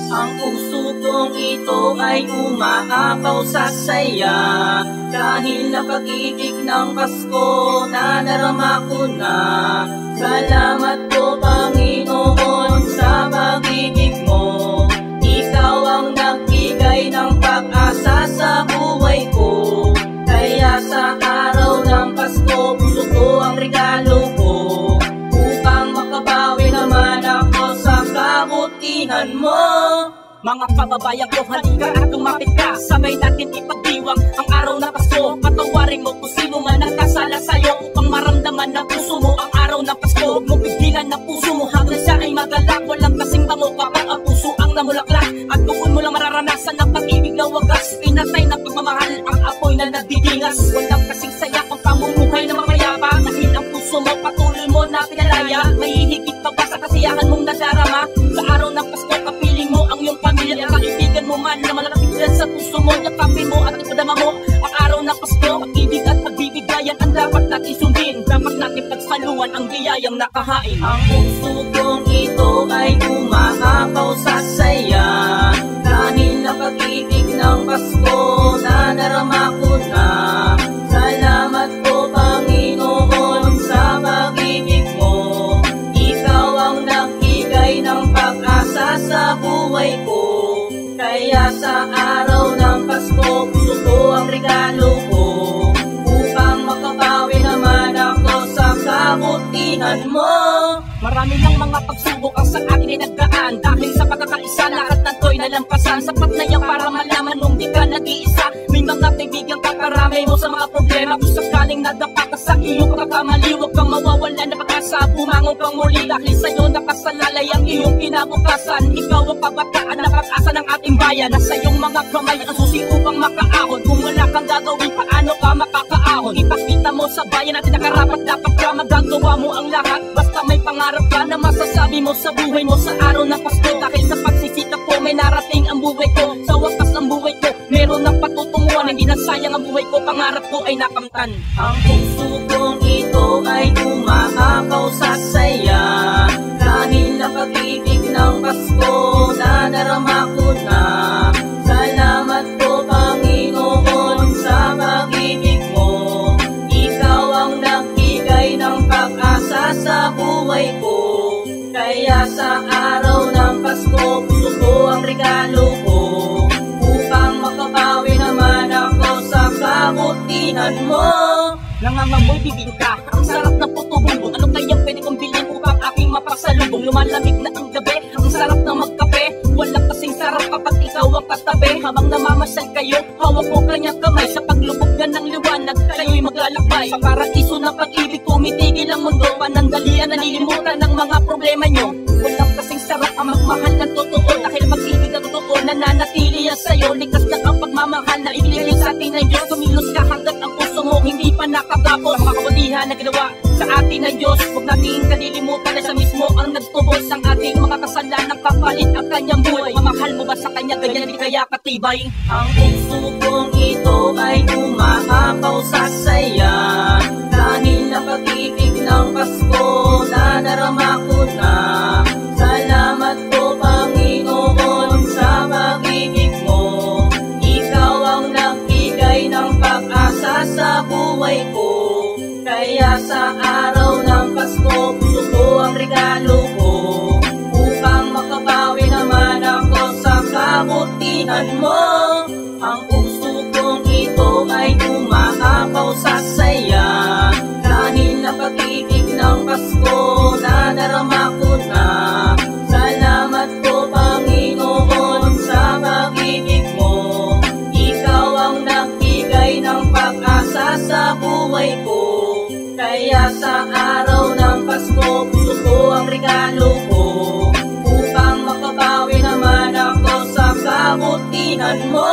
Ang puso kong ito ay umaapaw sa saya, dahil na pag-ibig ng Pasko na narama ko na. Salamat po Panginoon sa pag-ibig mo, ikaw ang nagbigay ng pag-asa sa buhay ko. Kaya sa araw ng Pasko, puso ko ang regalo ko, upang makabawi naman ako sa kabutihan mo. Mga kababayan ko, halika at lumapit ka, sabay natin ipagdiwang ang araw na Pasko. Patawarin mo kung sino man ang kasala sa'yo, upang maramdaman ng puso mo ang araw na Pasko. Huwag mo pigilan ng puso mo hanggang siya ay magalak, walang kasing bango kapag ang puso ang namulaklak. At doon mo lang mararanasan ang pag-ibig na wagas, pinatay ng pagmamahal ang apoy na nagdidingas. Walang kasing saya ang pamumuhay na mamayapa, dahil ang puso mo patuloy mo na pinalaya. May higit pa ba sa kasiyahan mong nadarama sa araw ng Pasko? Kapiling mo ang iyong pamilya, kaibigan mo man na malapit sa puso mo, yakapin mo at ipadama mo ang araw ng Pasko. Pag-ibig at pagbibigayan ang dapat natin sundin, dapat natin pagsaluhan ang biyayang nakahain. Ang puso kong ito ay umaapaw sa saya, dahil na pag-ibig ng Pasko na narama ko na. Salamat po Panginoon sa pag-ibig mo, ikaw ang nagbigay ng pag-asa sa buhay ko. Kaya sa araw ng Pasko, puso ko ang regalo ko, upang makabawi naman ako sa kabutihan mo. Marami ng mga pagsubok ang sa akin ay nagdaan, dahil sa pagkakaisa lahat na to'y nalampasan. Sapat na yan para malaman mong di ka nag-iisa. May mga kaibigan kakarami mo sa mga problema, kung sakaling nadapa ka sa iyong pagkakamali, huwag kang mawawala na pag-asa, bumangon kang muli, dahil sa'yo nakasalalay ang iyong kinabukasan. Ikaw ang kabataan na pag-asa ng ating bayan, nasa iyong mga kamay ang susi upang makaahon. Kung wala kang gagawin, paano ka makakaahon? Ipakita mo sa bayan natin na karapat dapat ka, magagawa mo ang lahat, basta may pangarap ka na masasabi mo sa buhay mo sa araw ng Pasko. Dahil sa pagsisikap ko, may narating ang buhay ko, sa wakas ang buhay ko meron ng patutunguhan, hindi na sayang ang buhay ko, pangarap ko ay nakamtan. Ang puso kong ito ay umaapaw sa saya, dahil na pag-ibig ng Pasko na narama ko na. Salamat po Panginoon sa pag-ibig mo, ikaw ang nagbigay ng pag-asa sa buhay ko. Kaya sa araw ng Pasko, puso ko ang regalo ko, upang makabawi naman ako sa kabutihan mo. Nangangamoy bibingka, ang sarap ng puto-bumbong, ano kayang pwede kong bilhin upang aking mapasalubong? Lumalamig na ang gabi, ang sarap ng magkape, wala kasing sarap kapag ikaw ang katabi. Habang namamasyal kayo, hawak ko kanyang kamay, sa paglubog na ng liwanag, kayo'y maglalakbay. Sa paraiso ng pag-ibig, tumitigil ang mundo, panandalian, nalilimutan ng mga problema nyo. Walang kasing sarap ang magmahal ng totoo, dahil pag-ibig na totoo, nananatili yan sa'yo. Likas na ang pagmamahal na ibigay sa atin ng Diyos, kumilos ka hanggat ang puso mo hindi pa nakatapos. Ang mga kabutihan na ginawa sa atin ng Diyos, huwag nating kalilimutan na siya mismo ang nagtubos ang ating mga kasalanan, kapalit ang kanyang buhay. Mamahal mo ba sa kanya, ganyan di kaya katibay? Ang puso kong ito ay umaapaw sa saya, dahil na pag-ibig ng Pasko na narama ko na. Salamat po Panginoon sa pag-ibig mo, ikaw ang nagbigay ng pag-asa sa buhay ko. Kaya sa araw ng Pasko, puso ko ang regalo ko, upang makabawi naman ako sa kabutihan mo. Ang puso kong ito ay umaapaw sa saya, dahil na pag-ibig ng Pasko na narama ko na. Salamat po Panginoon sa pag-ibig mo, ikaw ang nagbigay ng pag-asa sa buhay ko. Kaya sa sa araw ng Pasko, puso ko ang regalo ko, upang makabawi naman ako sa kabutihan mo.